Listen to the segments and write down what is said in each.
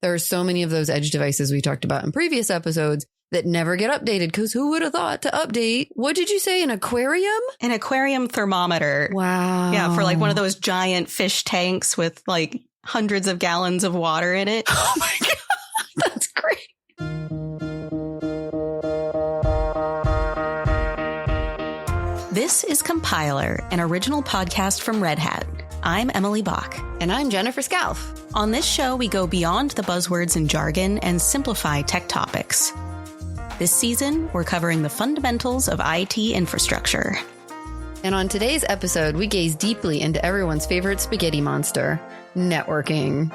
There are so many of those edge devices we talked about in previous episodes that never get updated, because who would have thought to update? What did you say? An aquarium? An aquarium thermometer. Wow. Yeah, for like one of those giant fish tanks with like hundreds of gallons of water in it. Oh my God. That's great. This is Compiler, an original podcast from Red Hat. I'm Emily Bach. And I'm Jennifer Scalf. On this show, we go beyond the buzzwords and jargon and simplify tech topics. This season, we're covering the fundamentals of IT infrastructure. And on today's episode, we gaze deeply into everyone's favorite spaghetti monster, networking.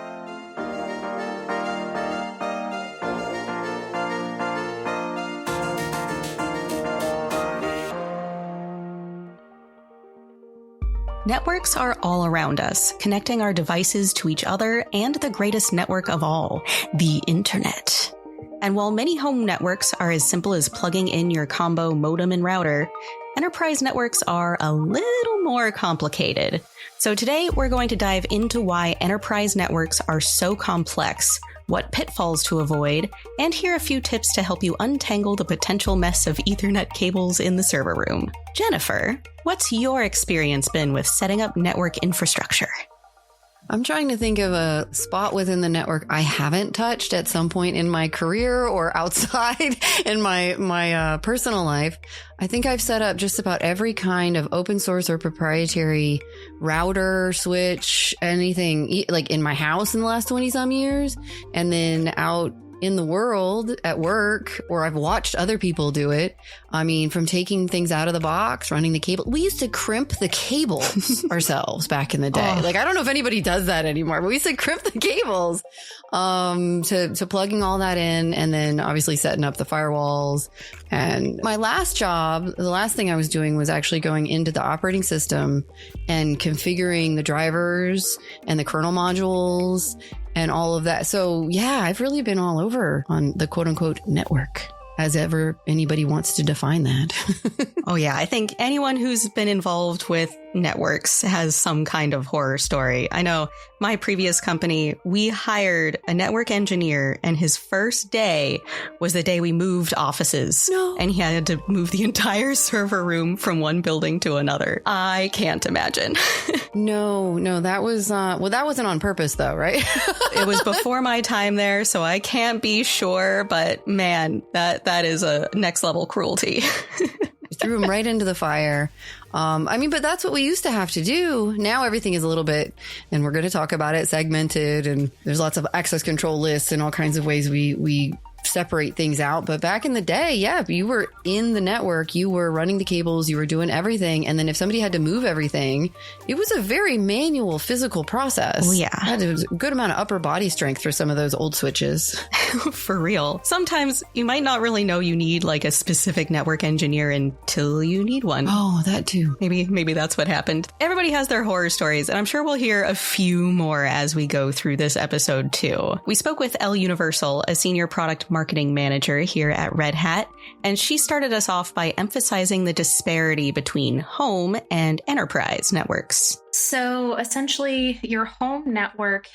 Networks are all around us, connecting our devices to each other and the greatest network of all, the internet. And while many home networks are as simple as plugging in your combo modem and router, enterprise networks are a little more complicated. So today we're going to dive into why enterprise networks are so complex, what pitfalls to avoid, and hear a few tips to help you untangle the potential mess of Ethernet cables in the server room. Jennifer, what's your experience been with setting up network infrastructure? I'm trying to think of a spot within the network I haven't touched at some point in my career or outside in my personal life. I think I've set up just about every kind of open source or proprietary router, switch, anything like in my house in the last 20 some years. And then out in the world at work, or I've watched other people do it. I mean, from taking things out of the box, running the cable. We used to crimp the cables ourselves back in the day. Oh. Like, I don't know if anybody does that anymore, but we used to crimp the cables, to plugging all that in, and then obviously setting up the firewalls. And my last job, the last thing I was doing was actually going into the operating system and configuring the drivers and the kernel modules and all of that. So yeah, I've really been all over on the quote unquote network, as ever anybody wants to define that. Oh yeah, I think anyone who's been involved with networks has some kind of horror story. I know my previous company, we hired a network engineer, and his first day was the day we moved offices. No. And he had to move the entire server room from one building to another. I can't imagine. No, that was, well, that wasn't on purpose though, right? It was before my time there, so I can't be sure, but man, that is a next level cruelty. Threw him right into the fire. But that's what we used to have to do. Now everything is a little bit, and we're going to talk about it, segmented, and there's lots of access control lists and all kinds of ways we separate things out. But back in the day, yeah, you were in the network, you were running the cables, you were doing everything. And then if somebody had to move everything, it was a very manual physical process. Oh, yeah. Had a good amount of upper body strength for some of those old switches. For real. Sometimes you might not really know you need like a specific network engineer until you need one. Oh, that too. Maybe that's what happened. Everybody has their horror stories, and I'm sure we'll hear a few more as we go through this episode too. We spoke with Elle Universal, a senior product marketing manager here at Red Hat, and she started us off by emphasizing the disparity between home and enterprise networks. So essentially, your home network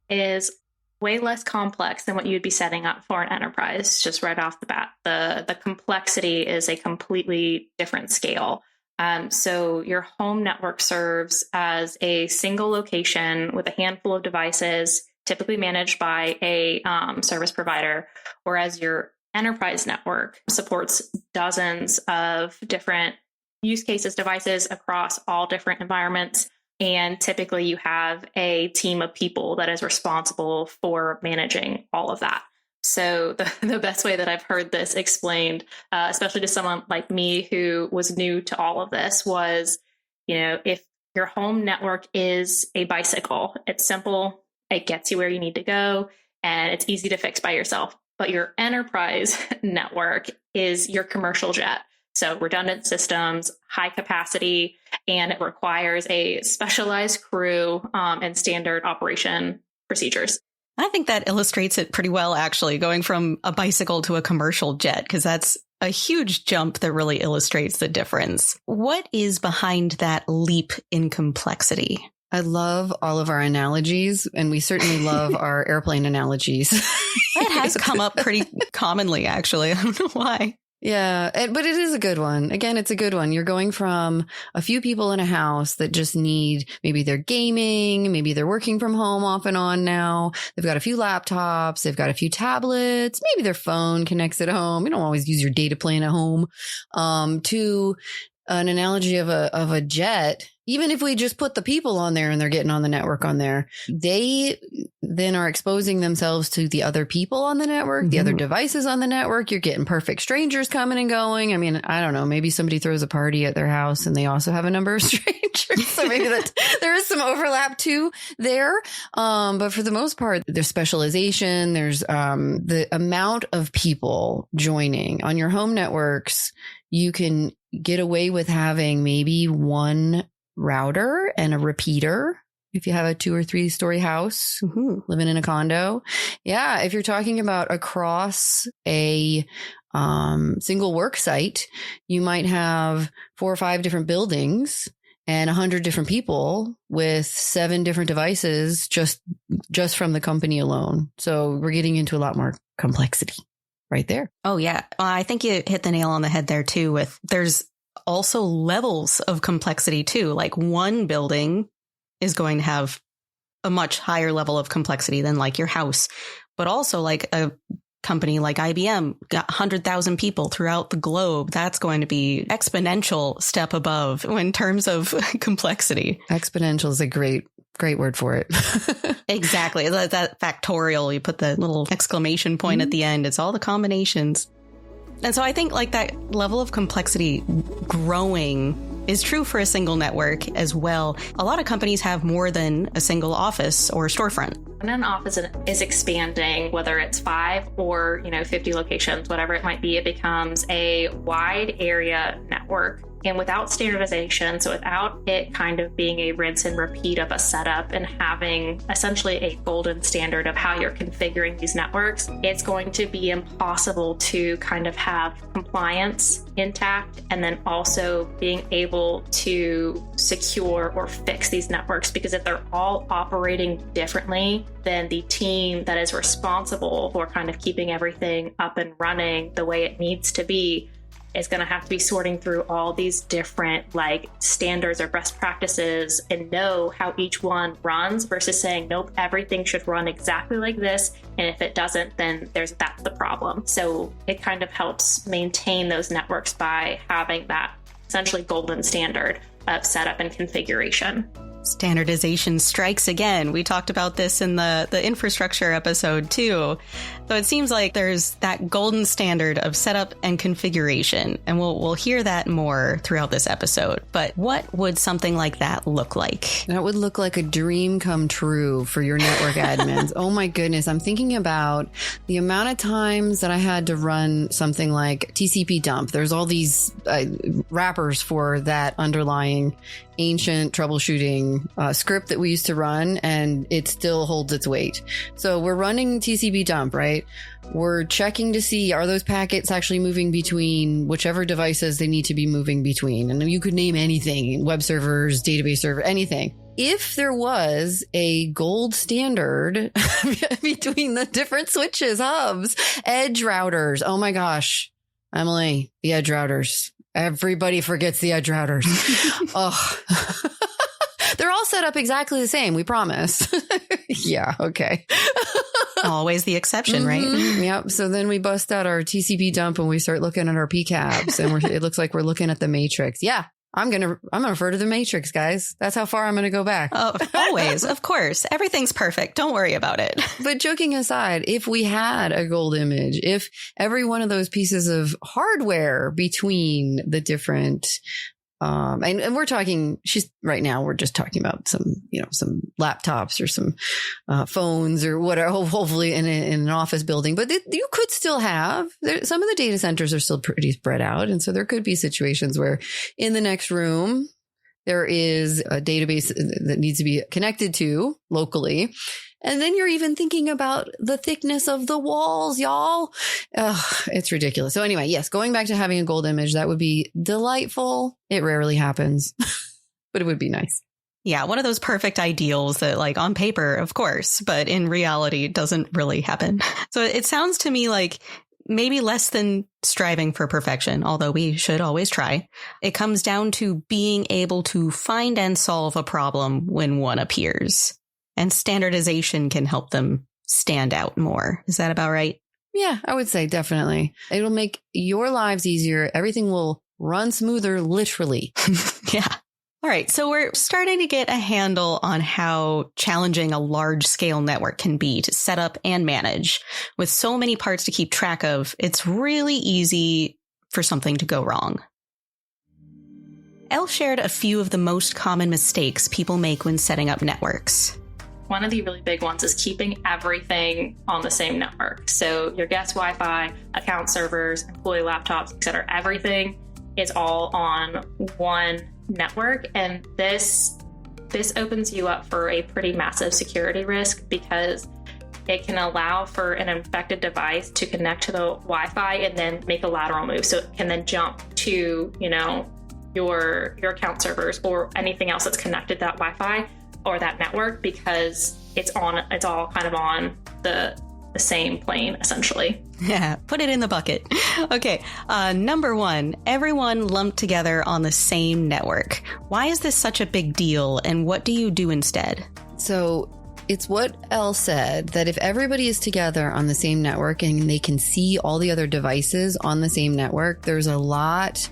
is way less complex than what you'd be setting up for an enterprise, just right off the bat. The complexity is a completely different scale. So your home network serves as a single location with a handful of devices, typically managed by a service provider, whereas your enterprise network supports dozens of different use cases, devices across all different environments. And typically you have a team of people that is responsible for managing all of that. So the best way that I've heard this explained, especially to someone like me who was new to all of this, was, if your home network is a bicycle, it's simple, it gets you where you need to go, and it's easy to fix by yourself. But your enterprise network is your commercial jet. So redundant systems, high capacity, and it requires a specialized crew and standard operation procedures. I think that illustrates it pretty well, actually, going from a bicycle to a commercial jet, because that's a huge jump that really illustrates the difference. What is behind that leap in complexity? I love all of our analogies, and we certainly love our airplane analogies. That has come up pretty commonly, actually. I don't know why. Yeah, but it is a good one. Again, it's a good one. You're going from a few people in a house that just need, maybe they're gaming, maybe they're working from home off and on now. They've got a few laptops, they've got a few tablets, maybe their phone connects at home. You don't always use your data plan at home. To an analogy of a jet. Even if we just put the people on there and they're getting on the network on there, they then are exposing themselves to the other people on the network, the other devices on the network. You're getting perfect strangers coming and going. I mean, I don't know. Maybe somebody throws a party at their house and they also have a number of strangers. So maybe there is some overlap too there. But for the most part, there's specialization. There's the amount of people joining on your home networks. You can get away with having maybe one router and a repeater if you have a 2 or 3 story house living in a condo. Yeah, if you're talking about across a single work site, you might have 4 or 5 different buildings and 100 different people with 7 different devices just from the company alone. So we're getting into a lot more complexity right there. Oh yeah, I think you hit the nail on the head there too. There's also levels of complexity too. Like one building is going to have a much higher level of complexity than like your house, but also like a company like IBM got 100,000 people throughout the globe. That's going to be exponential step above in terms of complexity. Exponential is a great word for it. Exactly. That factorial, you put the little exclamation point at the end. It's all the combinations. And so I think like that level of complexity growing is true for a single network as well. A lot of companies have more than a single office or storefront. When an office is expanding, whether it's 5 or 50 locations, whatever it might be, it becomes a wide area network. And without standardization, so without it kind of being a rinse and repeat of a setup and having essentially a golden standard of how you're configuring these networks, it's going to be impossible to kind of have compliance intact and then also being able to secure or fix these networks. Because if they're all operating differently, then the team that is responsible for kind of keeping everything up and running the way it needs to be is going to have to be sorting through all these different like standards or best practices and know how each one runs versus saying, nope, everything should run exactly like this. And if it doesn't, then that's the problem. So it kind of helps maintain those networks by having that essentially golden standard of setup and configuration. Standardization strikes again. We talked about this in the infrastructure episode too. So it seems like there's that golden standard of setup and configuration, and we'll hear that more throughout this episode. But what would something like that look like? That would look like a dream come true for your network admins. Oh my goodness. I'm thinking about the amount of times that I had to run something like TCP dump. There's all these wrappers for that underlying ancient troubleshooting script that we used to run, and it still holds its weight. So we're running TCP dump, right? We're checking to see, are those packets actually moving between whichever devices they need to be moving between? And you could name anything, web servers, database server, anything. If there was a gold standard between the different switches, hubs, edge routers, oh my gosh, Emily, the edge routers. Everybody forgets the edge routers. Oh, they're all set up exactly the same. We promise. Yeah. Okay. Always the exception, right? Yep. So then we bust out our TCP dump and we start looking at our PCAPs, and it looks like we're looking at the matrix. Yeah. I'm gonna refer to the matrix, guys. That's how far I'm gonna go back. Oh, always, of course. Everything's perfect. Don't worry about it. But joking aside, if we had a gold image, if every one of those pieces of hardware between the different, and we're talking, right now we're just talking about some laptops or some phones or whatever, hopefully in an office building. But you could still have, some of the data centers are still pretty spread out. And so there could be situations where in the next room, there is a database that needs to be connected to locally. And then you're even thinking about the thickness of the walls, y'all. It's ridiculous. So anyway, yes, going back to having a gold image, that would be delightful. It rarely happens, but it would be nice. Yeah, one of those perfect ideals that, like, on paper, of course, but in reality doesn't really happen. So it sounds to me like maybe less than striving for perfection, although we should always try. It comes down to being able to find and solve a problem when one appears. And standardization can help them stand out more. Is that about right? Yeah, I would say definitely. It'll make your lives easier. Everything will run smoother, literally. Yeah. All right. So we're starting to get a handle on how challenging a large scale network can be to set up and manage. With so many parts to keep track of, it's really easy for something to go wrong. Elle shared a few of the most common mistakes people make when setting up networks. One of the really big ones is keeping everything on the same network. So your guest Wi-Fi, account servers, employee laptops, etc., everything is all on one network. And this opens you up for a pretty massive security risk because it can allow for an infected device to connect to the Wi-Fi and then make a lateral move. So it can then jump to, your account servers or anything else that's connected to that Wi-Fi or that network because it's all kind of on the same plane, essentially. Yeah, put it in the bucket. Okay, number one, everyone lumped together on the same network. Why is this such a big deal, and what do you do instead? So it's what Elle said, that if everybody is together on the same network and they can see all the other devices on the same network, there's a lot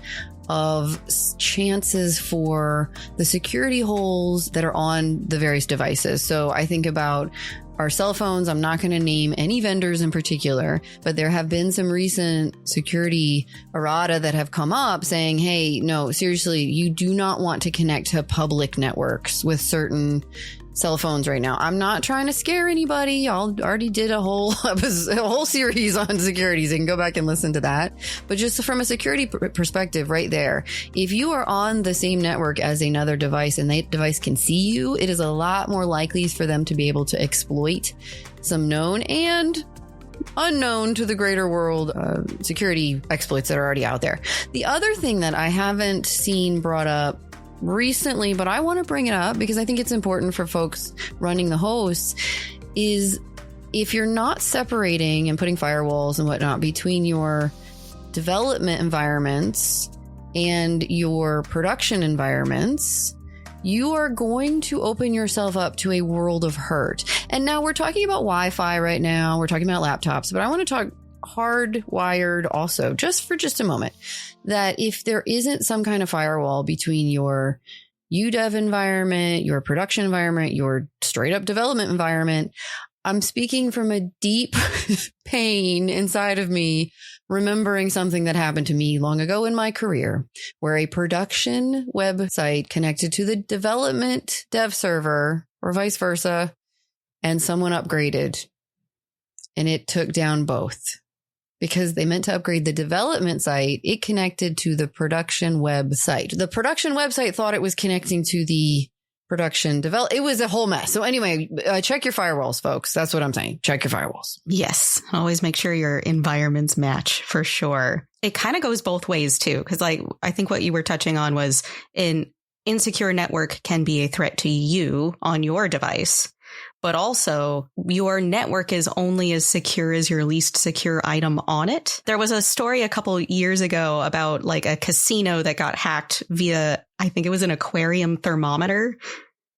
of chances for the security holes that are on the various devices. So I think about our cell phones. I'm not going to name any vendors in particular, but there have been some recent security errata that have come up saying, hey, no, seriously, you do not want to connect to public networks with certain cell phones right now. I'm not trying to scare anybody. I already did a whole series on security. So you can go back and listen to that. But just from a security perspective right there, if you are on the same network as another device and that device can see you, it is a lot more likely for them to be able to exploit some known and unknown to the greater world security exploits that are already out there. The other thing that I haven't seen brought up recently, but I want to bring it up because I think it's important for folks running the hosts, is if you're not separating and putting firewalls and whatnot between your development environments and your production environments, you are going to open yourself up to a world of hurt. And now we're talking about Wi-Fi right now. We're talking about laptops, but I want to talk hardwired also, just a moment, that if there isn't some kind of firewall between your UDev environment, your production environment, your straight up development environment, I'm speaking from a deep pain inside of me, remembering something that happened to me long ago in my career, where a production website connected to the development dev server or vice versa, and someone upgraded and it took down both. Because they meant to upgrade the development site, it connected to the production website. The production website thought it was connecting to the production It was a whole mess. So anyway, check your firewalls, folks. That's what I'm saying. Check your firewalls. Yes. Always make sure your environments match for sure. It kind of goes both ways too. Because I think what you were touching on was an insecure network can be a threat to you on your device. But also, your network is only as secure as your least secure item on it. There was a story a couple years ago about like a casino that got hacked via, I think it was an aquarium thermometer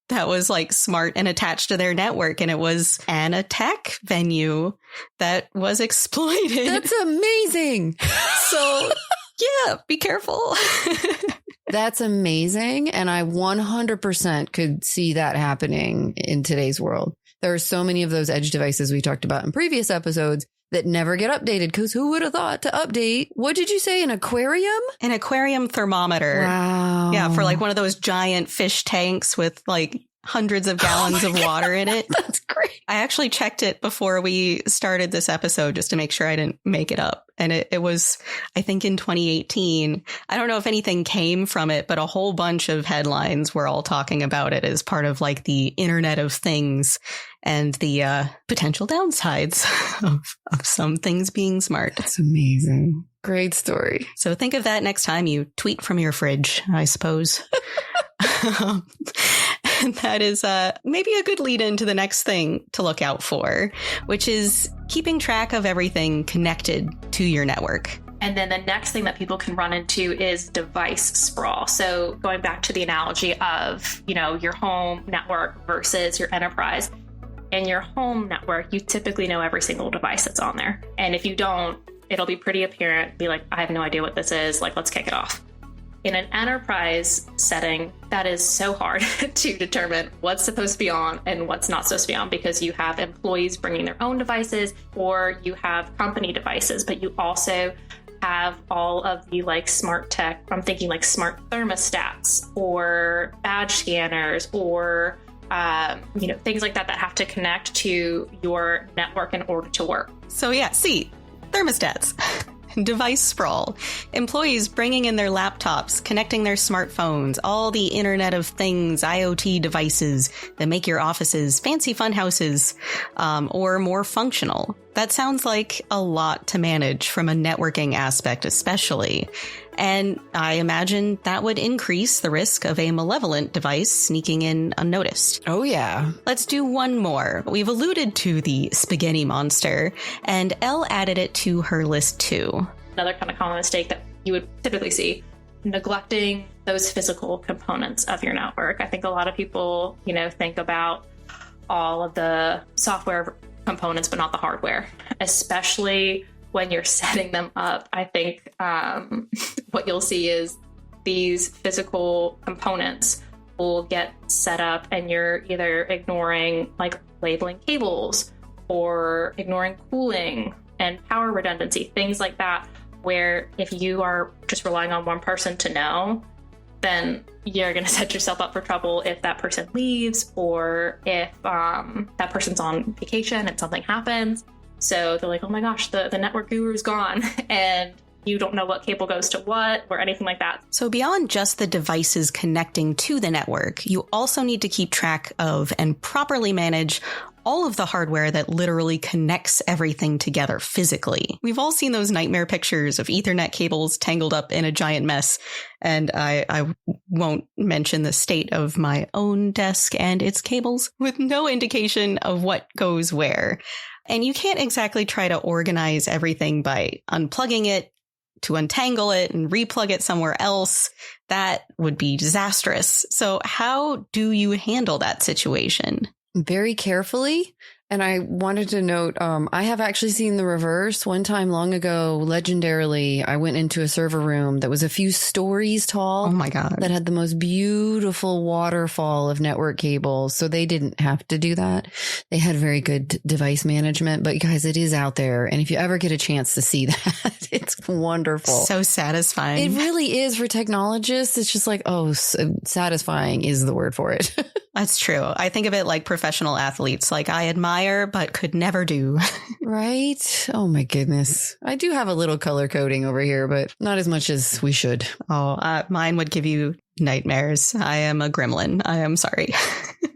that was like smart and attached to their network. And it was an attack venue that was exploited. That's amazing. So, yeah, be careful. That's amazing. And I 100% could see that happening in today's world. There are so many of those edge devices we talked about in previous episodes that never get updated because who would have thought to update? What did you say? An aquarium? An aquarium thermometer. Wow. Yeah, for like one of those giant fish tanks with like hundreds of gallons of water in it. That's great. I actually checked it before we started this episode just to make sure I didn't make it up. And it was, I think in 2018, I don't know if anything came from it, but a whole bunch of headlines were all talking about it as part of like the Internet of Things and the potential downsides of some things being smart. That's amazing. Great story. So think of that next time you tweet from your fridge, I suppose. that is maybe a good lead into the next thing to look out for, which is keeping track of everything connected to your network. And then the next thing that people can run into is device sprawl. So going back to the analogy of, your home network versus your enterprise. In your home network, you typically know every single device that's on there. And if you don't, it'll be pretty apparent, be like, I have no idea what this is. Like, let's kick it off. In an enterprise setting, that is so hard to determine what's supposed to be on and what's not supposed to be on, because you have employees bringing their own devices, or you have company devices, but you also have all of the smart tech. I'm thinking smart thermostats or badge scanners or things like that have to connect to your network in order to work. So thermostats. Device sprawl. Employees bringing in their laptops, connecting their smartphones, all the Internet of Things, IoT devices that make your offices fancy fun houses, or more functional. That sounds like a lot to manage from a networking aspect, especially. And I imagine that would increase the risk of a malevolent device sneaking in unnoticed. Oh, yeah. Let's do one more. We've alluded to the spaghetti monster, and Elle added it to her list too. Another kind of common mistake that you would typically see, neglecting those physical components of your network. I think a lot of people, think about all of the software components, but not the hardware, especially when you're setting them up. I think what you'll see is these physical components will get set up and you're either ignoring labeling cables or ignoring cooling and power redundancy, things like that, where if you are just relying on one person to know, then you're going to set yourself up for trouble if that person leaves or if that person's on vacation and something happens. So they're like, oh my gosh, the network guru is gone and you don't know what cable goes to what or anything like that. So beyond just the devices connecting to the network, you also need to keep track of and properly manage all of the hardware that literally connects everything together physically. We've all seen those nightmare pictures of Ethernet cables tangled up in a giant mess. And I won't mention the state of my own desk and its cables with no indication of what goes where. And you can't exactly try to organize everything by unplugging it to untangle it and replug it somewhere else. That would be disastrous. So how do you handle that situation? Very carefully. And I wanted to note, I have actually seen the reverse. One time long ago, legendarily, I went into a server room that was a few stories tall. Oh my God. That had the most beautiful waterfall of network cables. So they didn't have to do that. They had very good device management. But guys, it is out there. And if you ever get a chance to see that, it's wonderful. So satisfying. It really is for technologists. It's just satisfying is the word for it. That's true. I think of it like professional athletes, like I admire, but could never do. Right? Oh my goodness. I do have a little color coding over here, but not as much as we should. Oh, mine would give you nightmares. I am a gremlin. I am sorry.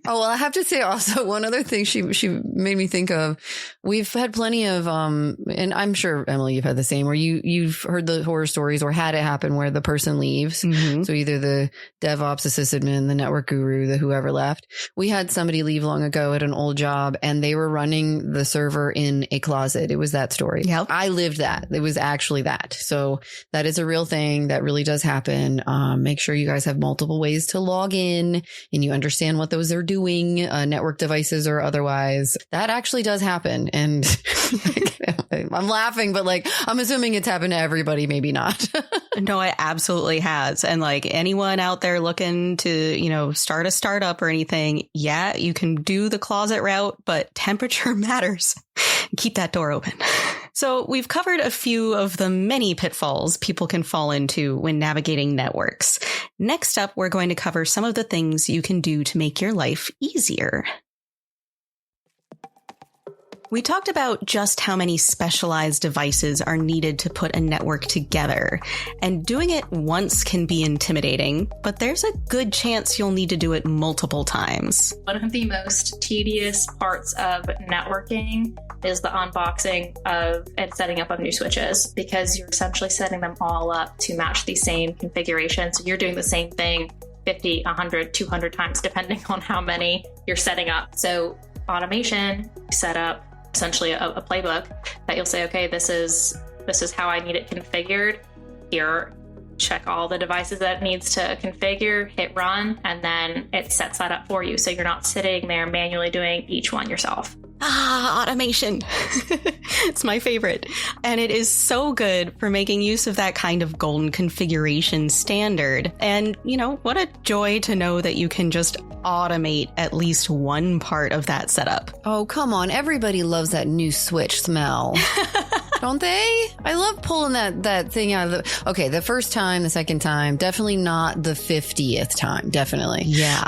Oh, well, I have to say also one other thing she made me think of. We've had plenty of, and I'm sure, Emily, you've had the same, where you've heard the horror stories or had it happen where the person leaves. Mm-hmm. So either the DevOps sysadmin, the network guru, the whoever left. We had somebody leave long ago at an old job and they were running the server in a closet. It was that story. Yep. I lived that. It was actually that. So that is a real thing that really does happen. Make sure you guys have multiple ways to log in and you understand what those are doing, network devices or otherwise. That actually does happen. And I'm laughing, but I'm assuming it's happened to everybody, maybe not. No, it absolutely has. And anyone out there looking to, start a startup or anything, yeah, you can do the closet route, but temperature matters. Keep that door open. So we've covered a few of the many pitfalls people can fall into when navigating networks. Next up, we're going to cover some of the things you can do to make your life easier. We talked about just how many specialized devices are needed to put a network together, and doing it once can be intimidating, but there's a good chance you'll need to do it multiple times. One of the most tedious parts of networking is the unboxing of and setting up of new switches, because you're essentially setting them all up to match the same configuration. So you're doing the same thing 50, 100, 200 times, depending on how many you're setting up. So automation, set up essentially a playbook that you'll say, okay, this is how I need it configured. Here, check all the devices that it needs to configure, hit run, and then it sets that up for you. So you're not sitting there manually doing each one yourself. Automation. It's my favorite. And it is so good for making use of that kind of golden configuration standard. And, what a joy to know that you can just automate at least one part of that setup. Oh, come on. Everybody loves that new switch smell. Don't they? I love pulling that thing out of the first time, the second time, definitely not the 50th time. Definitely. Yeah.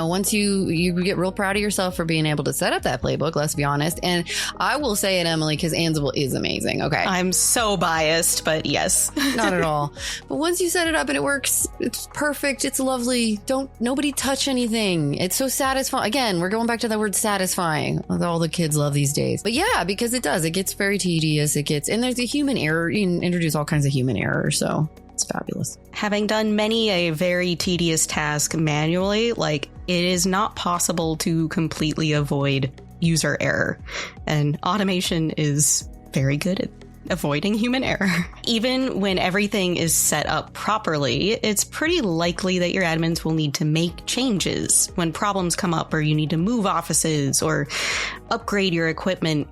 Once you get real proud of yourself for being able to set up that playbook, let's be honest. And I will say it, Emily, because Ansible is amazing. Okay. I'm so biased, but yes. Not at all. But once you set it up and it works, it's perfect. It's lovely. Nobody touch anything. It's so satisfying. Again, we're going back to the word satisfying. All the kids love these days. But yeah, because it does. It gets very tedious. And there's a human error. You can introduce all kinds of human error. So it's fabulous. Having done many a very tedious task manually, it is not possible to completely avoid user error. And automation is very good at avoiding human error. Even when everything is set up properly, it's pretty likely that your admins will need to make changes when problems come up or you need to move offices or upgrade your equipment.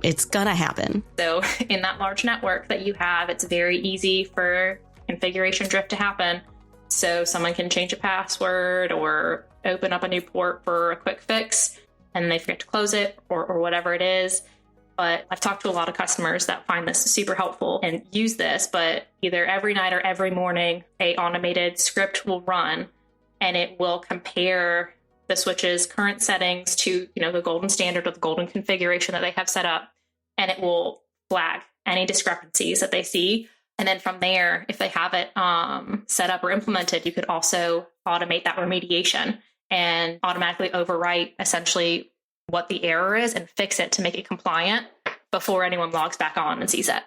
It's gonna happen. So in that large network that you have, it's very easy for configuration drift to happen. So someone can change a password or open up a new port for a quick fix and they forget to close it or whatever it is. But I've talked to a lot of customers that find this super helpful and use this, but either every night or every morning, a automated script will run and it will compare the switch's current settings to, the golden standard or the golden configuration that they have set up. And it will flag any discrepancies that they see. And then from there, if they have it set up or implemented, you could also automate that remediation and automatically overwrite essentially what the error is and fix it to make it compliant before anyone logs back on and sees it.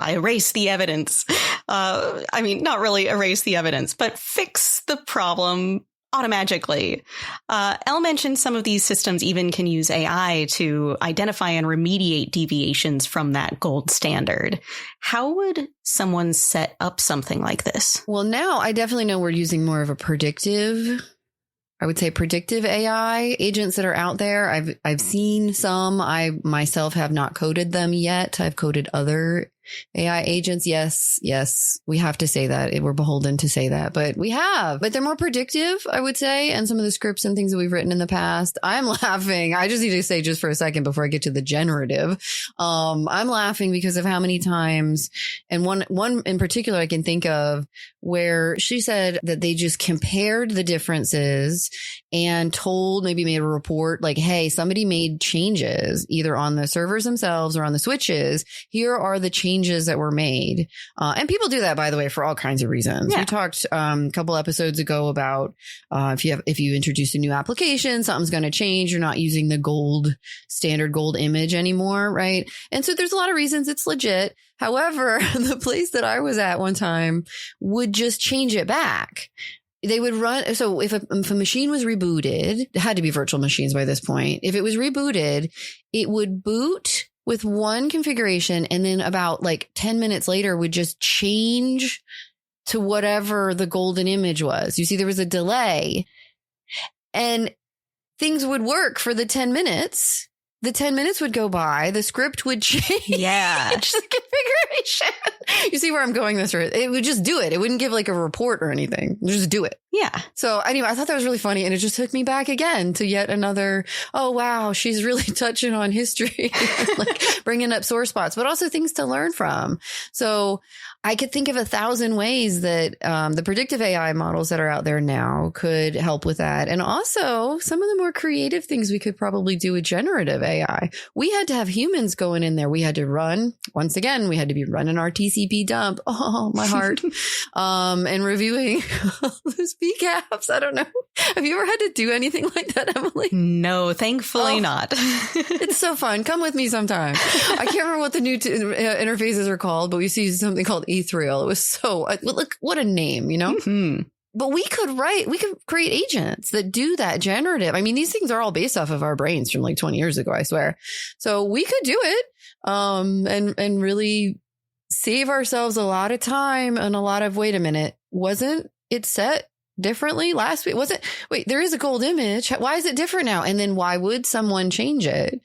Erase the evidence. Not really erase the evidence, but fix the problem automatically. Elle mentioned some of these systems even can use AI to identify and remediate deviations from that gold standard. How would someone set up something like this? Well, now I definitely know we're using more of a predictive AI agents that are out there. I've seen some. I myself have not coded them yet. I've coded other AI agents. Yes, we have to say that. We're beholden to say that, but we have. But they're more predictive, I would say, and some of the scripts and things that we've written in the past. I'm laughing. I just need to say just for a second before I get to the generative. I'm laughing because of how many times, and one in particular I can think of where she said that they just compared the differences and maybe made a report like, hey, somebody made changes either on the servers themselves or on the switches. Here are the changes that were made. And people do that, by the way, for all kinds of reasons. Yeah. We talked a couple episodes ago about if you introduce a new application, something's going to change. You're not using the standard gold image anymore, right? And so there's a lot of reasons it's legit. However, the place that I was at one time would just change it back. They would run. So if a machine was rebooted, it had to be virtual machines by this point. If it was rebooted, it would boot with one configuration and then about 10 minutes later would just change to whatever the golden image was. You see, there was a delay and things would work for the 10 minutes. The 10 minutes would go by. The script would change. Yeah. The configuration. You see where I'm going this, right? It would just do it. It wouldn't give a report or anything. It would just do it. Yeah. So anyway, I thought that was really funny. And it just took me back again to yet another, oh, wow, she's really touching on history, bringing up sore spots, but also things to learn from. So I could think of 1,000 ways that the predictive AI models that are out there now could help with that. And also some of the more creative things we could probably do with generative AI. We had to have humans going in there. We had to run, once again, we had to be running our TCP dump. Oh, my heart. And reviewing those PCAPs. I don't know. Have you ever had to do anything like that, Emily? No, thankfully not. It's so fun. Come with me sometime. I can't remember what the new interfaces are called, but we see something called Ethereal. It was so, look, what a name, you know? Mm-hmm. But we could create agents that do that generative. I mean, these things are all based off of our brains from like 20 years ago, I swear. So we could do it, and really save ourselves a lot of time and a lot of, wait a minute, wasn't it set differently last week? Wait, there is a gold image. Why is it different now? And then why would someone change it?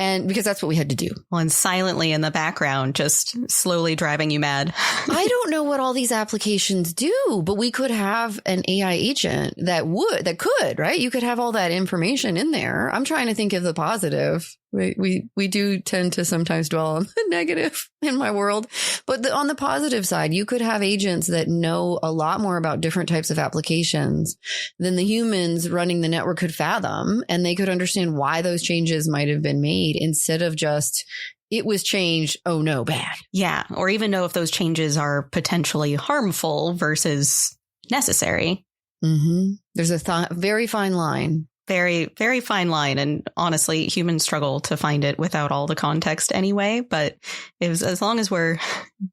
And because that's what we had to do. Well, and silently in the background, just slowly driving you mad. I don't know what all these applications do, but we could have an AI agent that could, right? You could have all that information in there. I'm trying to think of the positive. We do tend to sometimes dwell on the negative in my world, but on the positive side, you could have agents that know a lot more about different types of applications than the humans running the network could fathom. And they could understand why those changes might have been made instead of just, it was changed. Oh no, bad. Yeah. Or even know if those changes are potentially harmful versus necessary. Mm-hmm. There's a very fine line. Very, very fine line. And honestly, humans struggle to find it without all the context anyway. But it was, as long as we're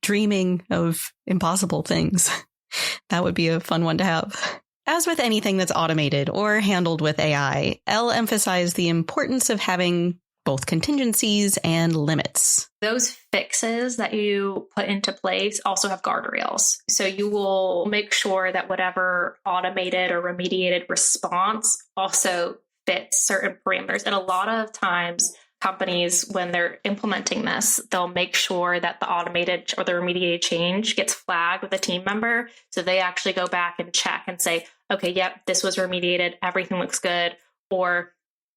dreaming of impossible things, that would be a fun one to have. As with anything that's automated or handled with AI, Elle emphasized the importance of having both contingencies and limits. Those fixes that you put into place also have guardrails. So you will make sure that whatever automated or remediated response also fits certain parameters. And a lot of times, companies, when they're implementing this, they'll make sure that the automated or the remediated change gets flagged with a team member. So they actually go back and check and say, okay, yep, this was remediated. Everything looks good. Or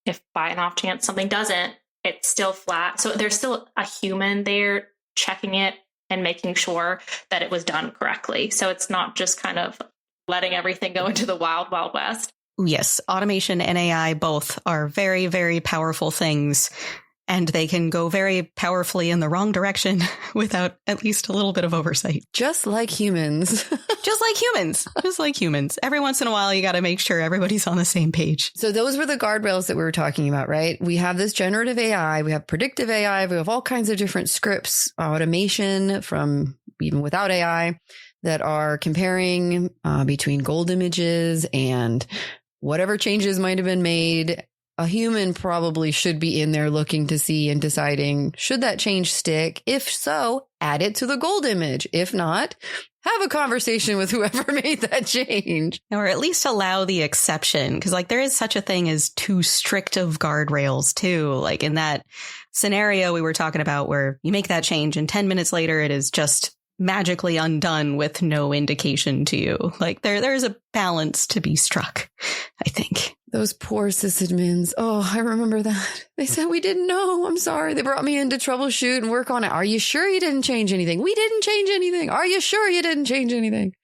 if by an off chance something doesn't, it's still flat. So there's still a human there checking it and making sure that it was done correctly. So it's not just kind of letting everything go into the wild, wild west. Yes, automation and AI both are very, very powerful things, and they can go very powerfully in the wrong direction without at least a little bit of oversight. Just like humans. Just like humans. Every once in a while, you got to make sure everybody's on the same page. So those were the guardrails that we were talking about, right? We have this generative AI, we have predictive AI, we have all kinds of different scripts, automation from even without AI that are comparing between gold images and whatever changes might have been made. A human probably should be in there looking to see and deciding, should that change stick? If so, add it to the gold image. If not, have a conversation with whoever made that change. Or at least allow the exception. Because like there is such a thing as too strict of guardrails too. Like in that scenario we were talking about where you make that change and 10 minutes later it is just magically undone with no indication to you. Like there's a balance to be struck, I think. Those poor sysadmins. Oh, I remember that. They said, we didn't know. I'm sorry. They brought me in to troubleshoot and work on it. Are you sure you didn't change anything? We didn't change anything. Are you sure you didn't change anything?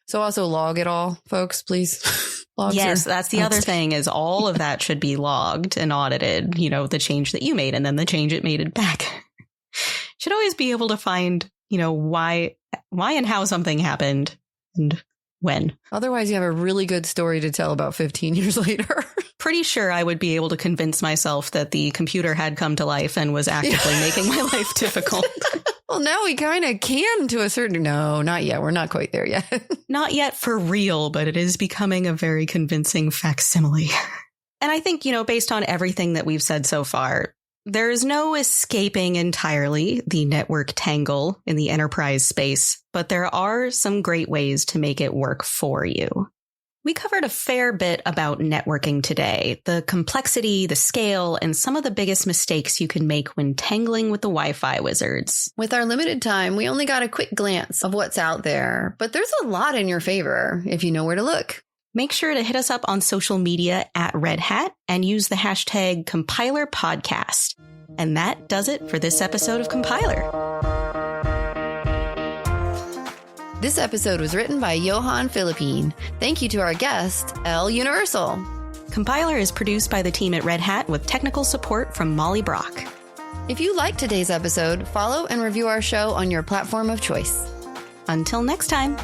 So also log it all, folks, please. Yes, that's the other thing is all of that should be logged and audited, you know, the change that you made and then the change it made it back. Should always be able to find, you know, why and how something happened and when. Otherwise, you have a really good story to tell about 15 years later. Pretty sure I would be able to convince myself that the computer had come to life and was actively making my life difficult. Well, now we kind of can to a certain... No, not yet. We're not quite there yet. Not yet for real, but it is becoming a very convincing facsimile. And I think, you know, based on everything that we've said so far, there is no escaping entirely the network tangle in the enterprise space, but there are some great ways to make it work for you. We covered a fair bit about networking today, the complexity, the scale, and some of the biggest mistakes you can make when tangling with the Wi-Fi wizards. With our limited time, we only got a quick glance of what's out there, but there's a lot in your favor if you know where to look. Make sure to hit us up on social media at Red Hat and use the hashtag #CompilerPodcast. And that does it for this episode of Compiler. This episode was written by Johan Philippine. Thank you to our guest, Elle Universal. Compiler is produced by the team at Red Hat with technical support from Molly Brock. If you liked today's episode, follow and review our show on your platform of choice. Until next time.